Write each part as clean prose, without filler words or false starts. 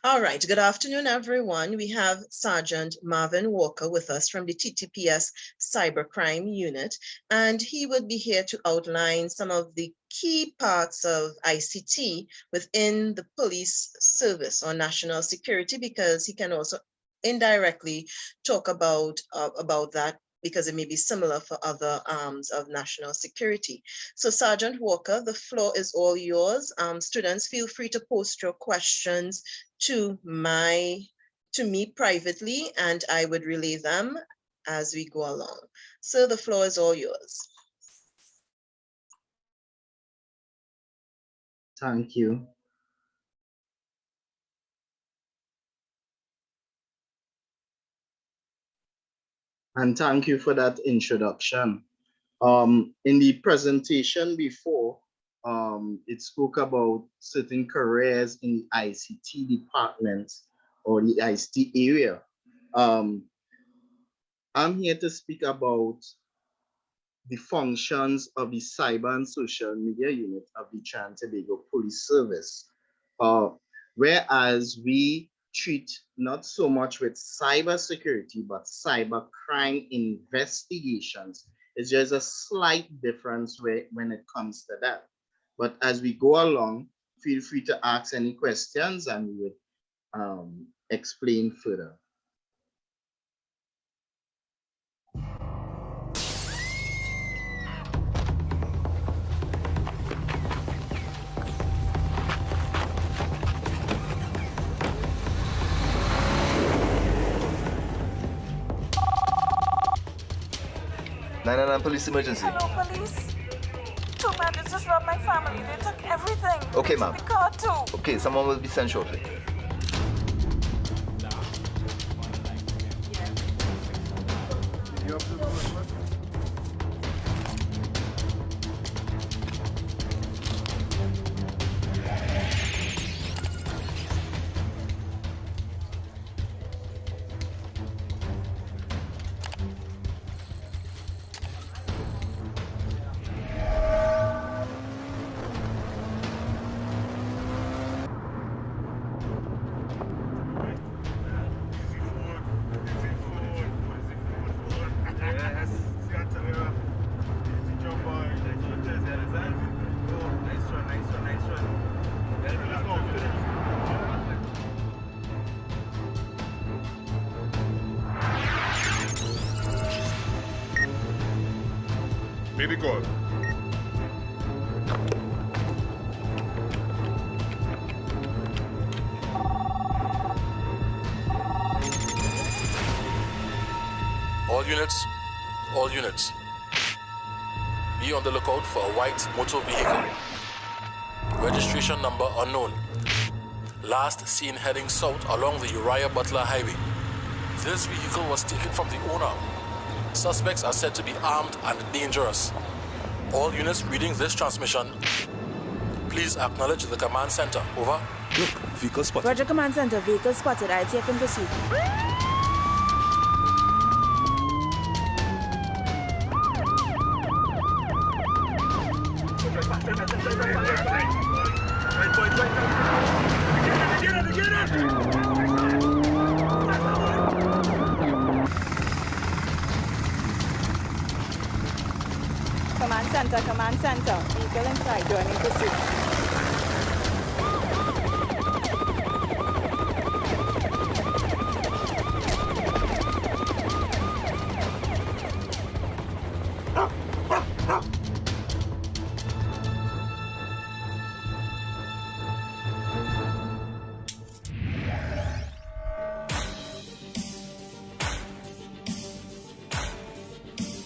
All right, good afternoon, everyone. We have Sergeant Marvin Walker with us from the TTPS Cybercrime Unit, and he will be here to outline some of the key parts of ICT within the police service or national security, because he can also indirectly talk about that, because it may be similar for other arms of national security. So Sergeant Walker, the floor is all yours. Students, feel free to post your questions to me privately, and I would relay them as we go along. So the floor is all yours. Thank you. And thank you for that introduction. In the presentation before, it spoke about certain careers in the ICT department or the ICT area. I'm here to speak about the functions of the Cyber and Social Media Unit of the Trinidad and Tobago Police Service. Whereas we treat not so much with cyber security, but cyber crime investigations. It's just a slight difference when it comes to that. But as we go along, feel free to ask any questions and we would explain further. Police emergency. Hello, police. Too bad it's just robbed my family. They took everything. Okay, ma'am. The car too. Okay, someone will be sent shortly. Baby girl. All units. Be on the lookout for a white motor vehicle. Registration number unknown. Last seen heading south along the Uriah Butler Highway. This vehicle was taken from the owner. Suspects are said to be armed and dangerous. All units reading this transmission, please acknowledge the command center. Over. Look, vehicle spotted. Roger, command center. Vehicle spotted. ITF in pursuit. Command center. Vehicle inside. Joining pursuit.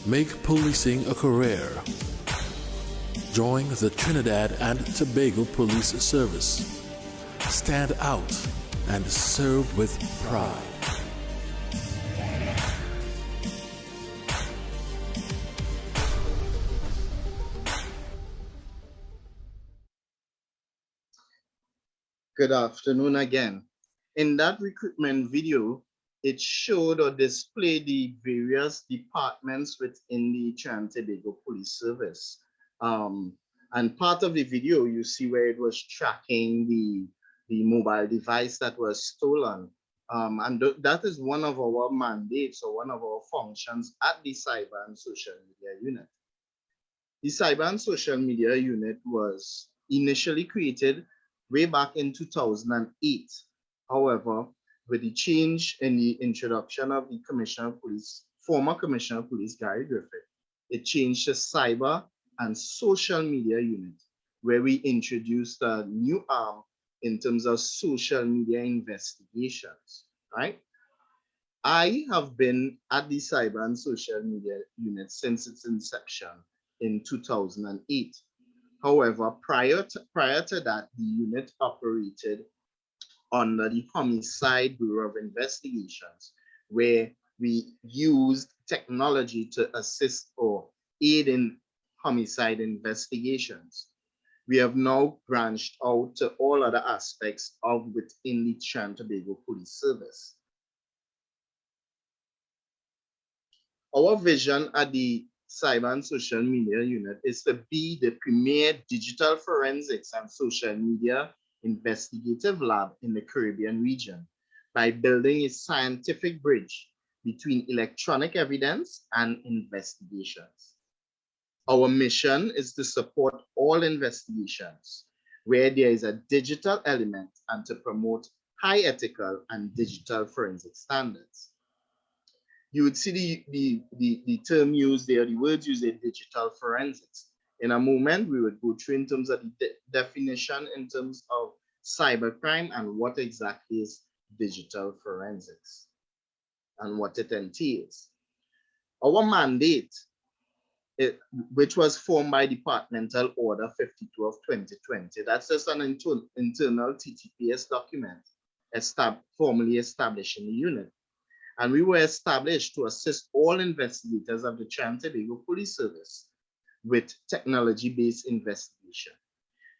Make policing a career. Join the Trinidad and Tobago Police Service. Stand out and serve with pride. Good afternoon again. In that recruitment video, it showed or displayed the various departments within the Trinidad and Tobago Police Service. And part of the video, you see where it was tracking the the mobile device that was stolen. That is one of our mandates or one of our functions at the Cyber and Social Media Unit. The Cyber and Social Media Unit was initially created way back in 2008. However, with the change in the introduction of the Commissioner of Police, former Commissioner of Police Gary Griffith, it changed to Cyber and Social Media Unit, where we introduced a new arm in terms of social media investigations, right? I have been at the Cyber and Social Media Unit since its inception in 2008. However, prior to that, the unit operated under the Homicide Bureau of Investigations, where we used technology to assist or aid in homicide investigations. We have now branched out to all other aspects of within the Trinidad and Tobago Police Service. Our vision at the Cyber and Social Media Unit is to be the premier digital forensics and social media investigative lab in the Caribbean region by building a scientific bridge between electronic evidence and investigations. Our mission is to support all investigations where there is a digital element and to promote high ethical and digital forensic standards. You would see the term used there, the words used in digital forensics. In a moment, we would go through in terms of the definition in terms of cybercrime and what exactly is digital forensics and what it entails. Our mandate, which was formed by Departmental Order 52 of 2020, that's just an internal TTPS document formally establishing the unit. And we were established to assist all investigators of the Trinidad and Tobago Police Service with technology-based investigation.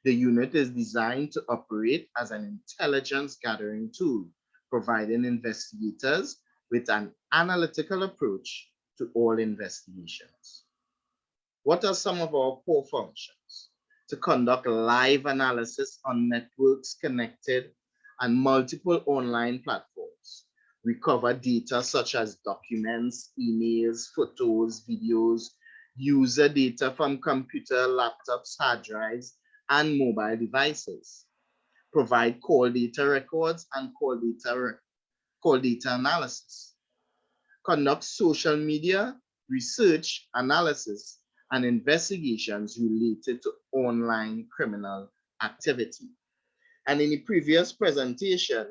The unit is designed to operate as an intelligence gathering tool, providing investigators with an analytical approach to all investigations. What are some of our core functions? To conduct live analysis on networks connected and multiple online platforms. We cover data such as documents, emails, photos, videos, user data from computer, laptops, hard drives, and mobile devices. Provide call data records and call data analysis. Conduct social media research, analysis, and investigations related to online criminal activity. And in the previous presentation,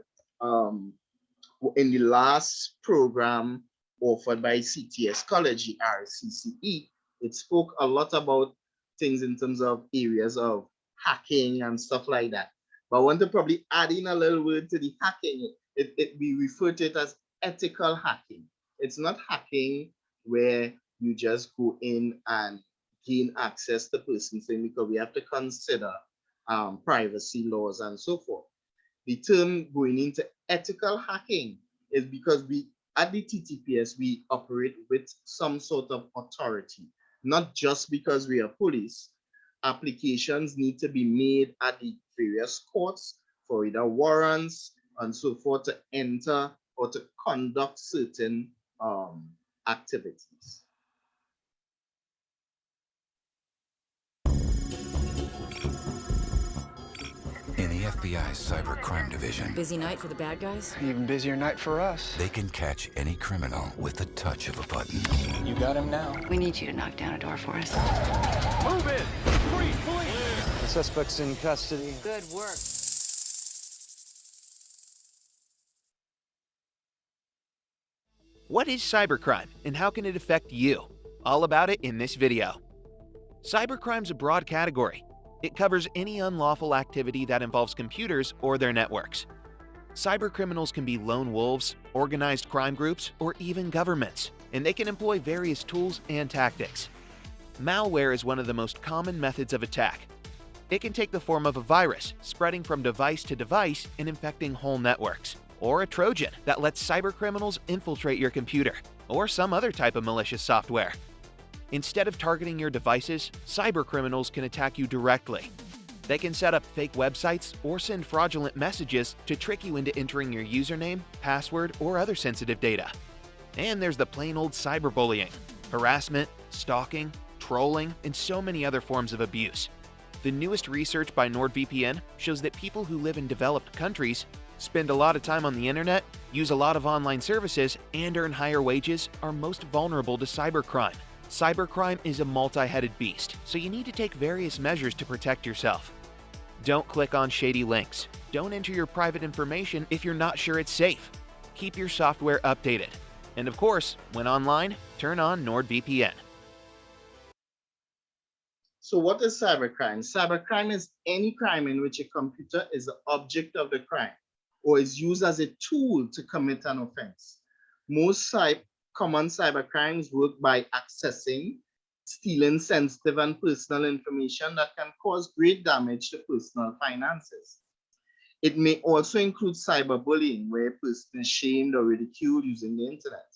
in the last program offered by CTS College, RCCE, it spoke a lot about things in terms of areas of hacking and stuff like that. But I want to probably add in a little word to the hacking. We refer to it as ethical hacking. It's not hacking where you just go in and gain access to person's thing, because we have to consider privacy laws and so forth. The term going into ethical hacking is because we, at the TTPS, we operate with some sort of authority, not just because we are police. Applications need to be made at the various courts for either warrants and so forth to enter or to conduct certain activities. In the FBI's cybercrime division, Busy night for the bad guys? Even busier night for us. they can catch any criminal with the touch of a button. You got him now. We need you to knock down a door for us. Move it! Freeze, police! The suspect's in custody. Good work. What is cybercrime and how can it affect you? All about it in this video. Cybercrime's a broad category. It covers any unlawful activity that involves computers or their networks. Cybercriminals can be lone wolves, organized crime groups, or even governments, and they can employ various tools and tactics. Malware is one of the most common methods of attack. It can take the form of a virus, spreading from device to device and infecting whole networks, or a Trojan that lets cybercriminals infiltrate your computer, or some other type of malicious software. Instead of targeting your devices, cybercriminals can attack you directly. They can set up fake websites or send fraudulent messages to trick you into entering your username, password, or other sensitive data. And there's the plain old cyberbullying, harassment, stalking, trolling, and so many other forms of abuse. The newest research by NordVPN shows that people who live in developed countries, spend a lot of time on the internet, use a lot of online services, and earn higher wages are most vulnerable to cybercrime. Cybercrime is a multi-headed beast, so you need to take various measures to protect yourself. Don't click on shady links. Don't enter your private information if you're not sure it's safe. Keep your software updated. And of course, when online, turn on NordVPN. So what is cybercrime? Cybercrime is any crime in which a computer is the object of the crime or is used as a tool to commit an offense. Most common cybercrimes work by accessing, stealing sensitive and personal information that can cause great damage to personal finances. It may also include cyberbullying, where a person is shamed or ridiculed using the internet.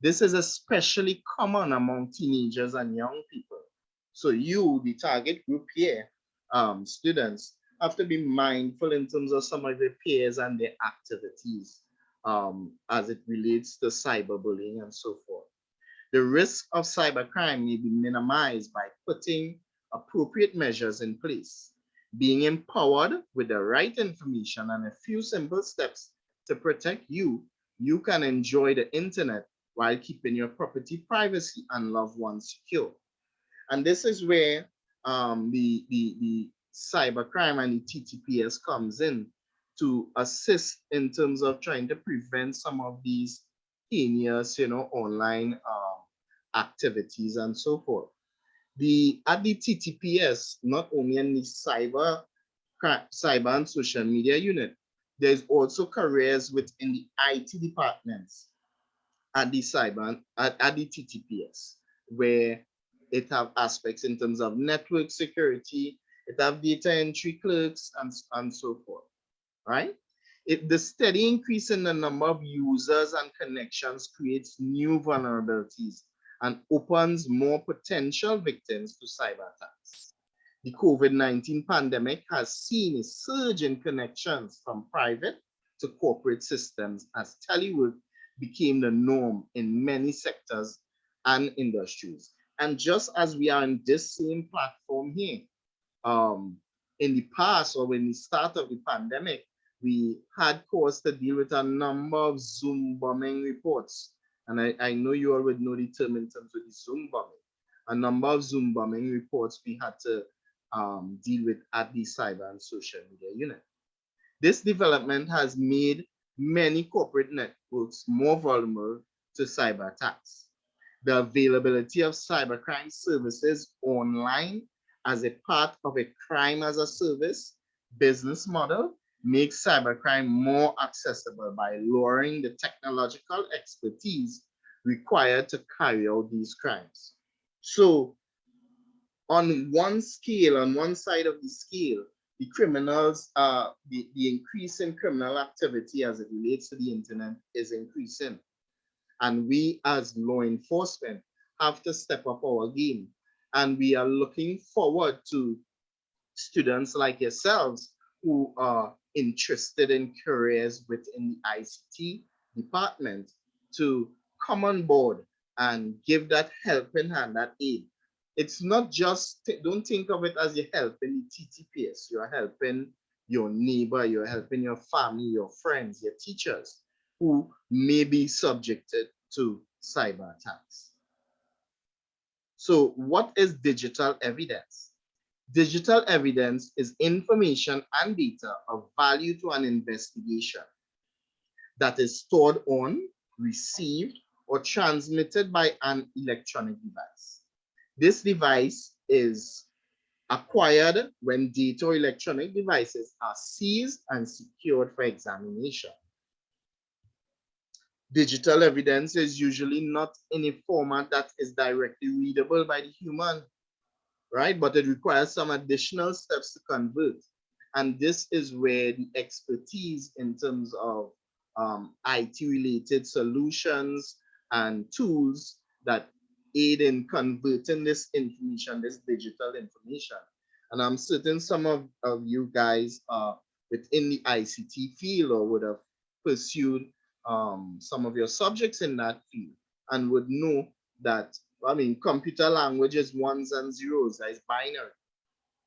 This is especially common among teenagers and young people. So you, the target group here, students, have to be mindful in terms of some of their peers and their activities as it relates to cyberbullying and so forth. The risk of cybercrime may be minimized by putting appropriate measures in place, being empowered with the right information and a few simple steps to protect you. You can enjoy the internet while keeping your property privacy and loved ones secure. And this is where the cybercrime and the TTPS comes in to assist in terms of trying to prevent some of these heinous, online activities and so forth. At the TTPS, not only in the cyber and social media unit, there's also careers within the IT departments at the at the TTPS, where it have aspects in terms of network security, it have data entry clerks and so forth, right? The steady increase in the number of users and connections creates new vulnerabilities and opens more potential victims to cyber attacks. The COVID-19 pandemic has seen a surge in connections from private to corporate systems as telework became the norm in many sectors and industries. And just as we are in this same platform here, in the past or when the start of the pandemic, we had cause to deal with a number of Zoom bombing reports. And I know you all would know the term in terms of the Zoom bombing. A number of Zoom bombing reports we had to deal with at the cyber and social media unit. This development has made many corporate networks more vulnerable to cyber attacks. The availability of cybercrime services online as a part of a crime as a service business model makes cybercrime more accessible by lowering the technological expertise required to carry out these crimes. So on one scale, on one side of the scale, the criminals, the increase in criminal activity as it relates to the internet is increasing. And we as law enforcement have to step up our game. And we are looking forward to students like yourselves who are interested in careers within the ICT department to come on board and give that helping hand, that aid. It's not just, don't think of it as you're helping the TTPS, you're helping your neighbor, you're helping your family, your friends, your teachers who may be subjected to cyber attacks. So what is digital evidence? Digital evidence is information and data of value to an investigation that is stored on, received, or transmitted by an electronic device. This device is acquired when data or electronic devices are seized and secured for examination. Digital evidence is usually not in a format that is directly readable by the human, right? But it requires some additional steps to convert. And this is where the expertise in terms of IT-related solutions and tools that aid in converting this information, this digital information, And I'm certain some of you guys are within the ICT field or would have pursued some of your subjects in that field and would know that, I mean, computer language is ones and zeros, that is binary.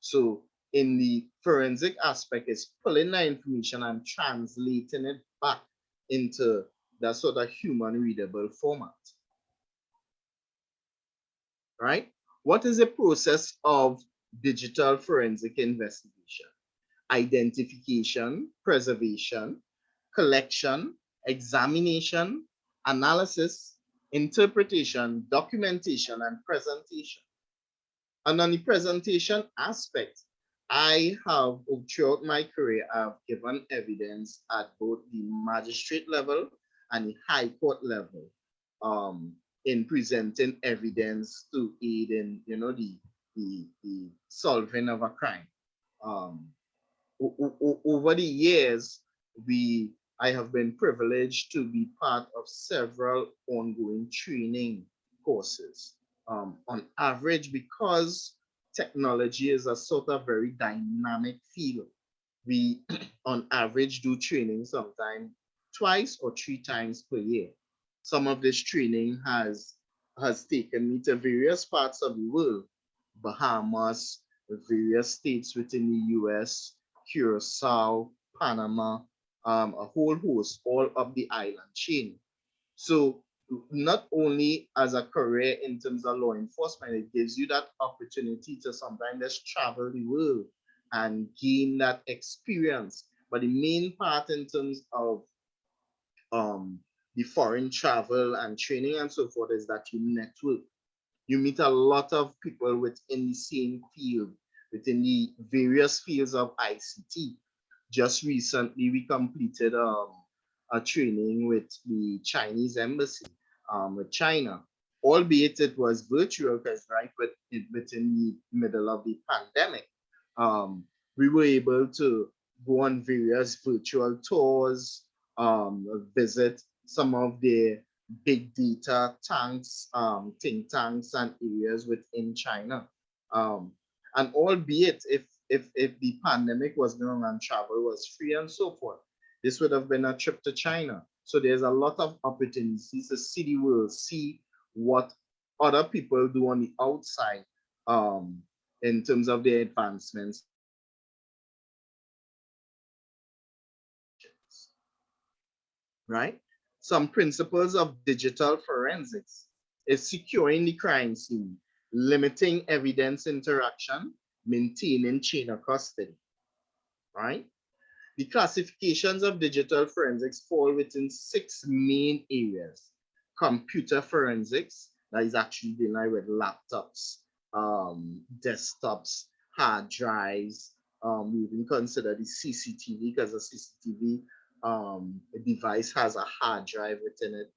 So in the forensic aspect, it's pulling that information and translating it back into that sort of human readable format. Right? What is the process of digital forensic investigation? Identification, preservation, collection, examination, analysis, interpretation, documentation, and presentation. And on the presentation aspect, I have, throughout my career, I've given evidence at both the magistrate level and the high court level in presenting evidence to aid in, the solving of a crime. Over the years, I have been privileged to be part of several ongoing training courses. On average, because technology is a sort of very dynamic field, we on average do training sometimes twice or three times per year. Some of this training has taken me to various parts of the world, Bahamas, various states within the US, Curacao, Panama, a whole host, all of the island chain. So not only as a career in terms of law enforcement, it gives you that opportunity to sometimes just travel the world and gain that experience. But the main part in terms of the foreign travel and training and so forth is that you network. You meet a lot of people within the same field, within the various fields of ICT. Just recently, we completed a training with the Chinese embassy with China, albeit it was virtual because within the middle of the pandemic, we were able to go on various virtual tours, visit some of the big data tanks, think tanks and areas within China. And albeit if the pandemic was going on and travel was free and so forth, this would have been a trip to China. So there's a lot of opportunities to see the world, see what other people do on the outside in terms of their advancements. Right? Some principles of digital forensics is securing the crime scene, limiting evidence interaction, maintaining chain of custody, right? The classifications of digital forensics fall within 6 main areas. Computer forensics, that is actually dealing with laptops, desktops, hard drives. We even consider the CCTV because the CCTV device has a hard drive within it.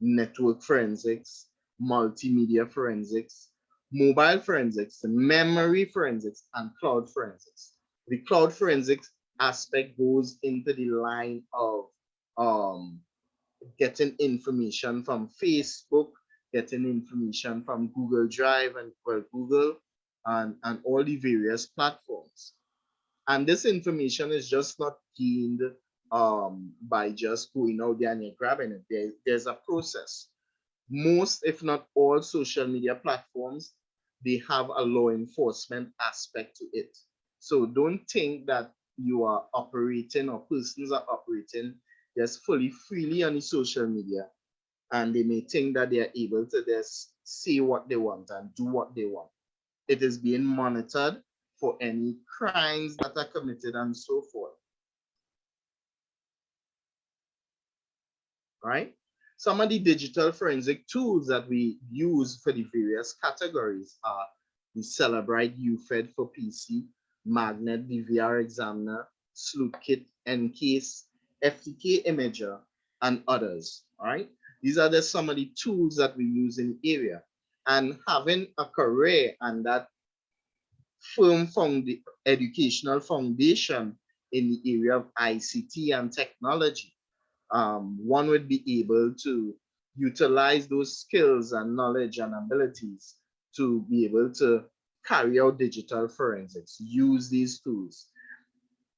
Network forensics, multimedia forensics, mobile forensics, memory forensics, and cloud forensics. The cloud forensics aspect goes into the line of getting information from Facebook, getting information from Google Drive and Google and all the various platforms. And this information is just not gained by just going out there and you're grabbing it. There's a process. Most, if not all, social media platforms, they have a law enforcement aspect to it. So don't think that you are operating or persons are operating just fully freely on the social media and they may think that they are able to just say what they want and do what they want. It is being monitored for any crimes that are committed and so forth. Right? Some of the digital forensic tools that we use for the various categories are the Celebrite UFED for PC, Magnet DVR Examiner, SleuthKit, NCase, FTK Imager, and others. All right? These are just some of the tools that we use in the area. And having a career and that firm educational foundation in the area of ICT and technology, one would be able to utilize those skills and knowledge and abilities to be able to carry out digital forensics, use these tools.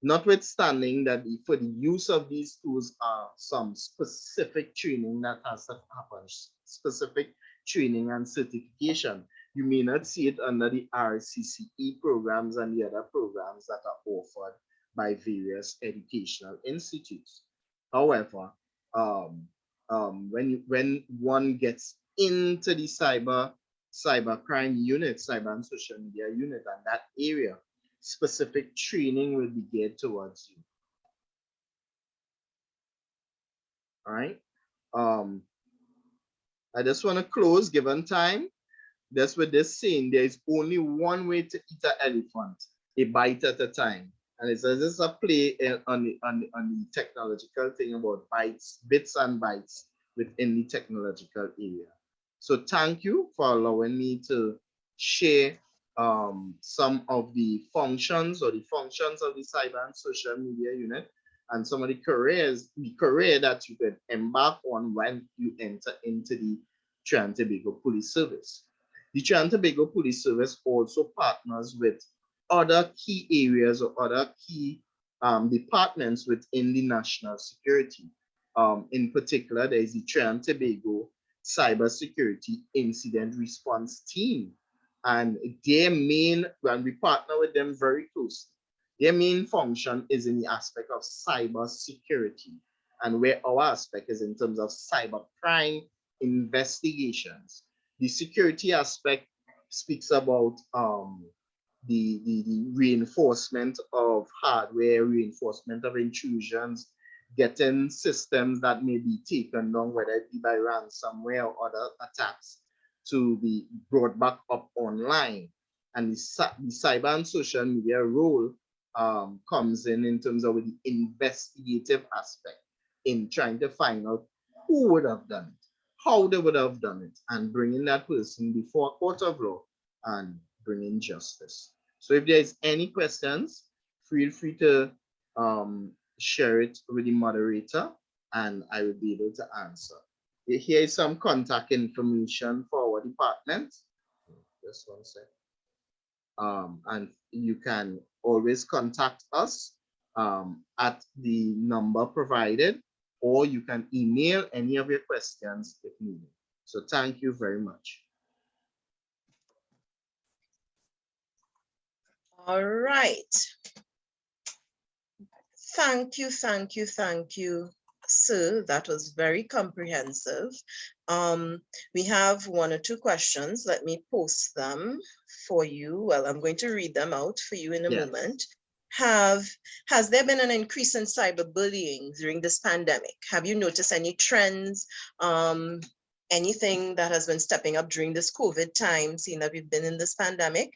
Notwithstanding that for the use of these tools are some specific training that has to happen, specific training and certification. You may not see it under the RCCE programs and the other programs that are offered by various educational institutes. However, when one gets into the cybercrime unit, cyber and social media unit, and that area, specific training will be geared towards you. All right. I just want to close, given time. That's what they're saying. There is only one way to eat an elephant, a bite at a time. And it's this is a play on the technological thing about bits and bytes within the technological area. So thank you for allowing me to share some of the functions of the cyber and social media unit, and some of the career that you could embark on when you enter into the Trinidad and Tobago Police Service. The Trinidad and Tobago Police Service also partners with other key areas or other key departments within the national security. In particular, there is the Trinidad and Tobago Cybersecurity Incident Response Team. And their main, when we partner with them very closely, their main function is in the aspect of cyber security, and where our aspect is in terms of cyber crime investigations. The security aspect speaks about the reinforcement of hardware, reinforcement of intrusions, getting systems that may be taken down, whether it be by ransomware or other attacks, to be brought back up online. And the cyber and social media role comes in terms of the investigative aspect, in trying to find out who would have done it, how they would have done it, and bringing that person before a court of law and bringing justice. So if there's any questions, feel free to share it with the moderator and I will be able to answer. Here is some contact information for our department. Just one sec. And you can always contact us at the number provided, or you can email any of your questions if needed. So thank you very much. All right. Thank you, sir. That was very comprehensive. We have one or two questions. Let me post them for you. Well, I'm going to read them out for you in a moment. Has there been an increase in cyberbullying during this pandemic? Have you noticed any trends? Anything that has been stepping up during this COVID time, seeing that we've been in this pandemic?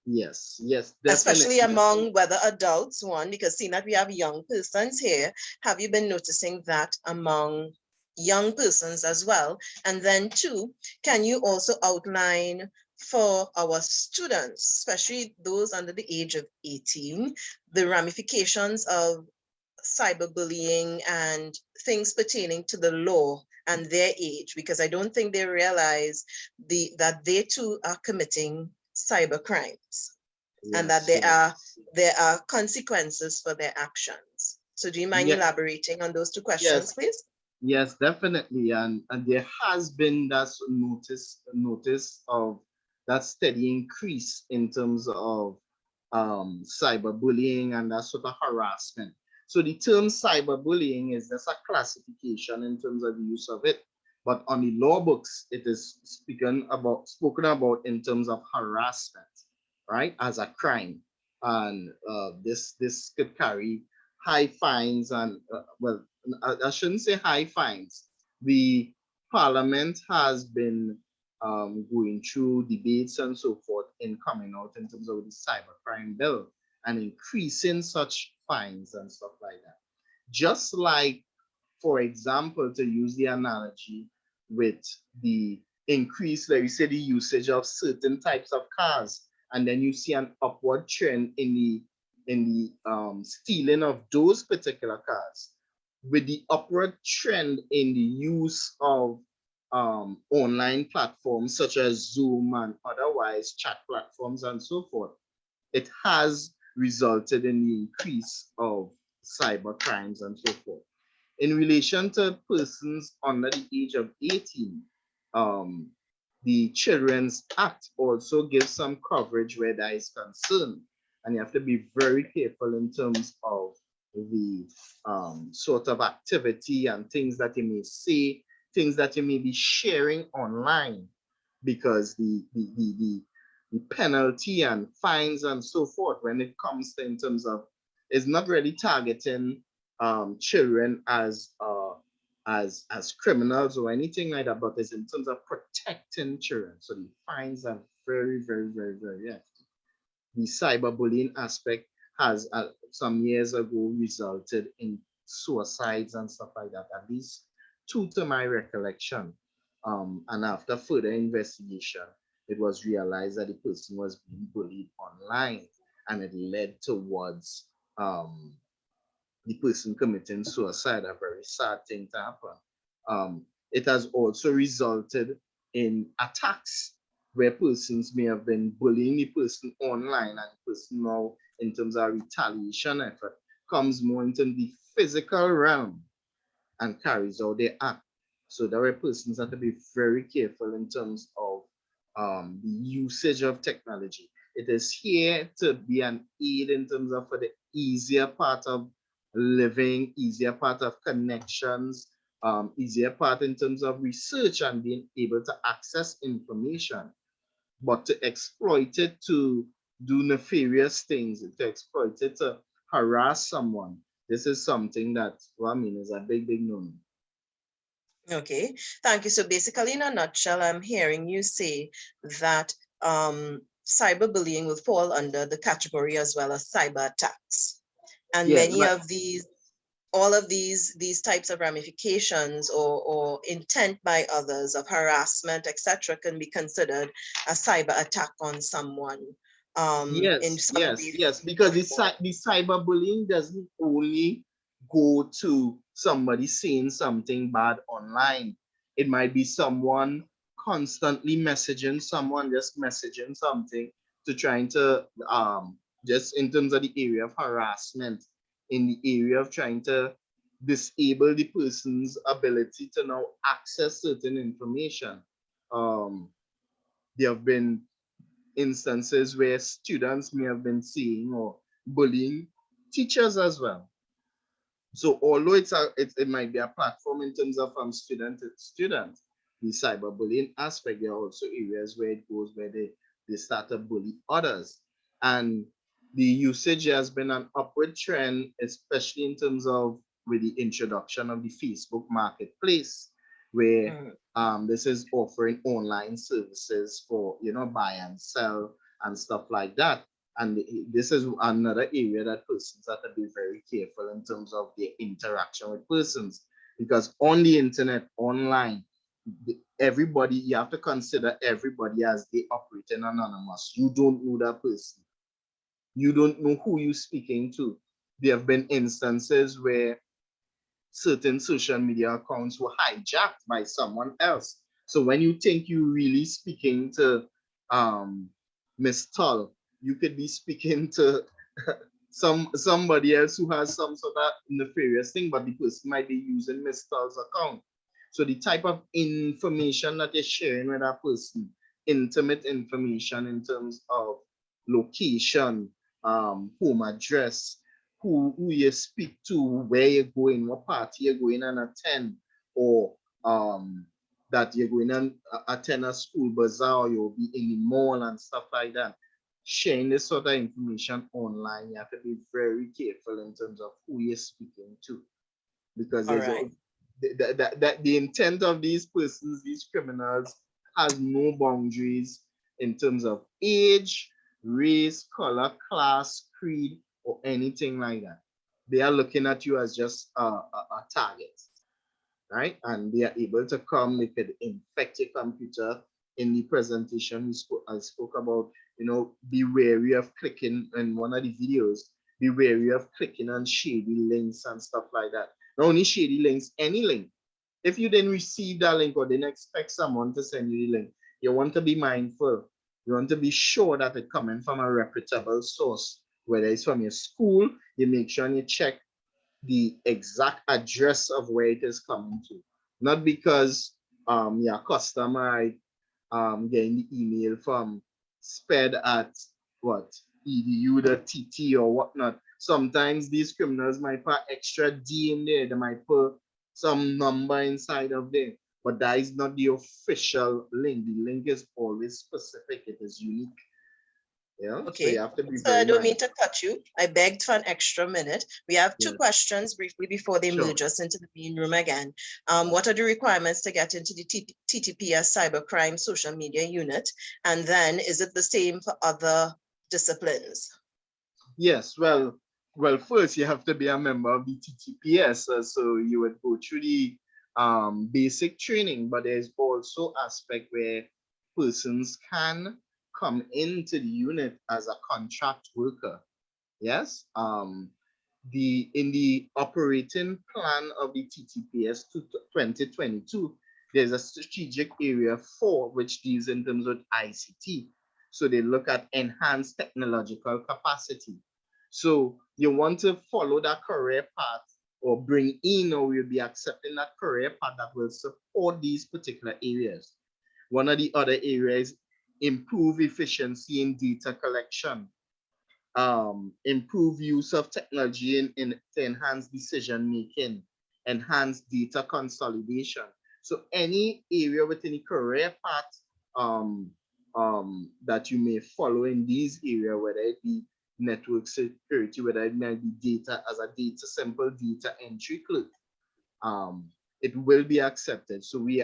Yes, definitely. Especially among whether adults, one, because seeing that we have young persons here, have you been noticing that among young persons as well? And then two, can you also outline for our students, especially those under the age of 18, the ramifications of cyberbullying and things pertaining to the law and their age? Because I don't think they realize that they too are committing cyber crimes, and that there are consequences for their actions. So do you mind elaborating on those two questions, please? Yes, definitely. And there has been that notice of that steady increase in terms of cyberbullying and that sort of harassment. So the term cyberbullying is just a classification in terms of the use of it. But on the law books, it is spoken about in terms of harassment, right, as a crime. And this could carry high fines and, well, I shouldn't say high fines. The Parliament has been going through debates and so forth in coming out in terms of the cybercrime bill and increasing such fines and stuff like that. Just like, for example, to use the analogy with the increase, like you say, the usage of certain types of cars, and then you see an upward trend in the stealing of those particular cars. With the upward trend in the use of online platforms such as Zoom and otherwise chat platforms and so forth, it has resulted in the increase of cyber crimes and so forth. In relation to persons under the age of 18, the Children's Act also gives some coverage where that is concerned. And you have to be very careful in terms of the sort of activity and things that you may say, things that you may be sharing online, because the penalty and fines and so forth when it comes to in terms of is not really targeting children as criminals or anything like that, but it's in terms of protecting children. So the fines are very, very, very, very hefty. The cyberbullying aspect has some years ago resulted in suicides and stuff like that, at least two to my recollection. And after further investigation, it was realized that the person was being bullied online, and it led towards the person committing suicide, a very sad thing to happen. It has also resulted in attacks where persons may have been bullying the person online, and the person now, in terms of retaliation effort, comes more into the physical realm and carries out their act. So there are persons that have to be very careful in terms of the usage of technology. It is here to be an aid in terms of for the easier part of living, easier part of connections, easier part in terms of research and being able to access information. But to exploit it to do nefarious things, to exploit it to harass someone, this is something that, well, I mean, is a big, big no-no. Okay, thank you. So basically, in a nutshell, I'm hearing you say that cyberbullying will fall under the category as well as cyber attacks. And Yeah, many of these, all of these types of ramifications or intent by others of harassment, etc., can be considered a cyber attack on someone. Yes, because the cyberbullying doesn't only go to somebody saying something bad online. It might be someone constantly messaging someone, just messaging something to trying to just in terms of the area of harassment, in the area of trying to disable the person's ability to now access certain information. There have been instances where students may have been seeing or bullying teachers as well. So although it might be a platform in terms of student to student, the cyberbullying aspect, there are also areas where it goes where they start to bully others. And the usage has been an upward trend, especially in terms of with the introduction of the Facebook marketplace, where this is offering online services for buy and sell and stuff like that. And this is another area that persons have to be very careful in terms of their interaction with persons, because on the internet, online, everybody, you have to consider everybody as they operating anonymous. You don't know that person. You don't know who you're speaking to. There have been instances where certain social media accounts were hijacked by someone else. So when you think you're really speaking to Miss Tull, you could be speaking to somebody else who has some sort of nefarious thing, but the person might be using Miss Tull's account. So the type of information that you're sharing with that person, intimate information in terms of location, home address, who you speak to, where you're going, what party you're going and attend, or that you're going and attend a school bazaar, or you'll be in the mall and stuff like that. Sharing this sort of information online, you have to be very careful in terms of who you're speaking to, because there's the intent of these persons, these criminals, has no boundaries in terms of age, race, color, class, creed, or anything like that. They are looking at you as just a target, right? And they are able to come, they could infect your computer. In the presentation, I spoke about, be wary of clicking in one of the videos, be wary of clicking on shady links and stuff like that. Not only shady links, any link. If you didn't receive that link or didn't expect someone to send you the link, you want to be mindful. You want to be sure that it's coming from a reputable source, whether it's from your school. You make sure you check the exact address of where it is coming to. Not because your customer getting the email from sped at what edu.tt or whatnot. Sometimes these criminals might put extra D in there. They might put some number inside of there, but that is not the official link. The link is always specific. It is unique. Yeah. So you Okay. have to be So I very don't mean mindful. to cut you. I begged for an extra minute. We have two Yes. questions briefly before they Sure. merge us into the main room again. What are the requirements to get into the TTPS Cybercrime Social Media Unit? And then is it the same for other disciplines? Yes, well, first you have to be a member of the TTPS, so you would go through the basic training, but there's also aspect where persons can come into the unit as a contract worker. Yes, in the operating plan of the TTPS to 2022, there's a strategic area 4 which deals in terms of ICT. So they look at enhanced technological capacity. So you want to follow that career path or bring in, or will be accepting that career path that will support these particular areas. One of the other areas, improve efficiency in data collection, improve use of technology to enhance decision making, enhance data consolidation. So any area within the career path that you may follow in these areas, whether it be network security, whether it might be data as a simple data entry clerk, it will be accepted. So we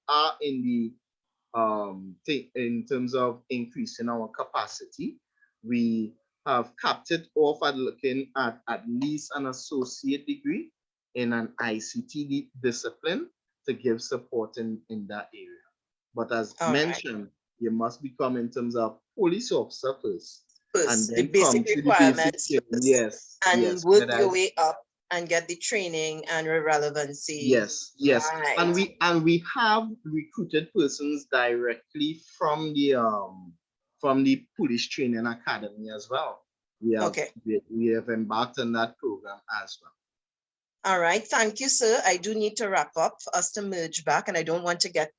are in the in terms of increasing our capacity. We have capped it off at looking at least an associate degree in an ICT discipline to give support in that area. But as mentioned, you must become in terms of police officer first, and First, the then come basic to the basic requirements training. first, Yes, and yes. work your way up and get the training and relevancy. Yes, yes. Right. And we have recruited persons directly from the police training academy as well. We have embarked on that program as well. All right, thank you, sir. I do need to wrap up for us to merge back, and I don't want to get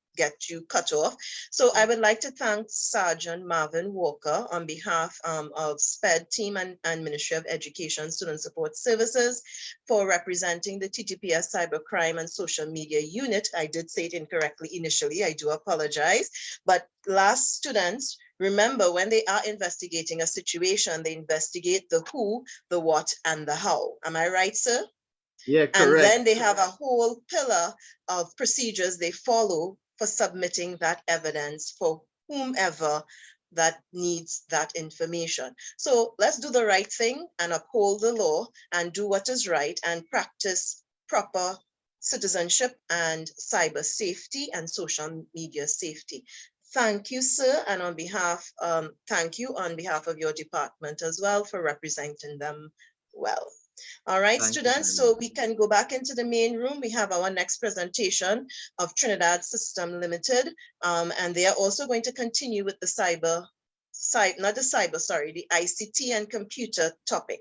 you cut off. So I would like to thank Sergeant Marvin Walker on behalf of SPED team and Ministry of Education Student Support Services for representing the TTPS Cybercrime and Social Media Unit. I did say it incorrectly initially. I do apologize. But last, students, remember, when they are investigating a situation, they investigate the who, the what, and the how. Am I right, sir? Yeah, correct. And then they have a whole pillar of procedures they follow for submitting that evidence for whomever that needs that information. So let's do the right thing and uphold the law and do what is right and practice proper citizenship and cyber safety and social media safety. Thank you, sir. And on behalf, thank you on behalf of your department as well for representing them well. All right, students, so we can go back into the main room. We have our next presentation of Trinidad System Limited, and they are also going to continue with the the ICT and computer topic.